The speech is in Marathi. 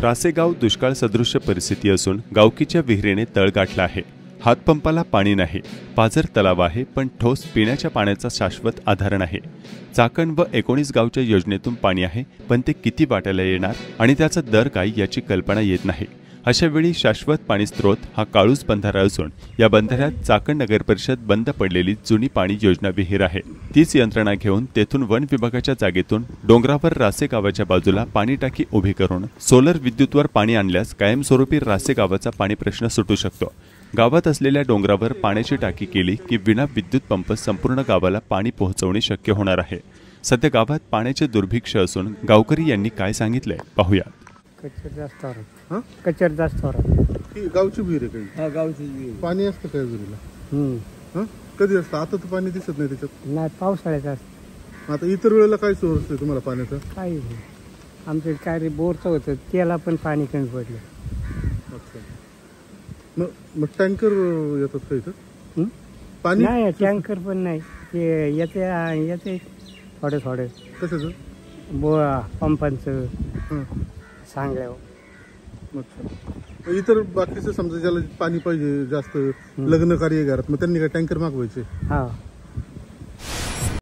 रासेगाव दुष्काळ सदृश्य परिस्थिती असून गावकीच्या विहिरीने तळ गाठला आहे। हातपंपाला पाणी नाही, पाझर तलाव आहे, पण ठोस पिण्याच्या पाण्याचा शाश्वत आधार नाही। चाकण व 19 गावच्या योजनेतून पाणी आहे, पण ते किती वाटायला येणार आणि त्याचा दर काय याची कल्पना येत नाही। अशा वेळी शाश्वत पाणी स्त्रोत हा काळूस बंधारा असून या बंधाऱ्यात चाकण नगर परिषद बंद पडलेली जुनी पाणी योजना विहीर आहे। तीच यंत्रणा घेऊन तेथून वन विभागाच्या जागेतून डोंगरावर रासे गावाच्या बाजूला पाणी टाकी उभी करून सोलर विद्युतवर पाणी आणल्यास कायमस्वरूपी रासे गावाचा पाणी प्रश्न सुटू शकतो। गावात असलेल्या डोंगरावर पाण्याची टाकी केली की विना विद्युत पंप संपूर्ण गावाला पाणी पोहोचवणे शक्य होणार आहे। सध्या गावात पाण्याचे दुर्भिक्ष असून गावकरी यांनी काय सांगितले पाहूया। कचर जास्त ही गावची विहीर आहे काही? गावची विहीर। पाणी असतं काय विहिरीला? कधी असतं? आता तर पाणी दिसत नाही त्याच्यात। नाही, पावसाळ्यात असतं। आता इतर वेळेला काय सोर्स आहे तुम्हाला पाण्याचा? काही नाही, आमचं काय रे बोरचं होतं, त्याला पण पाणी कमी पडलं। अच्छा, मग टँकर येतात का इथं? पाणी नाही, टँकर पण नाही, ते येते थोडे थोडे। कशाचं? पंपांचं सांगल्यावर। अच्छा, इतर बाकीचं समजा ज्याला पाणी पाहिजे जास्त, लग्न कार्य घरात, मग त्यांनी काय टँकर मागवायचे? हा।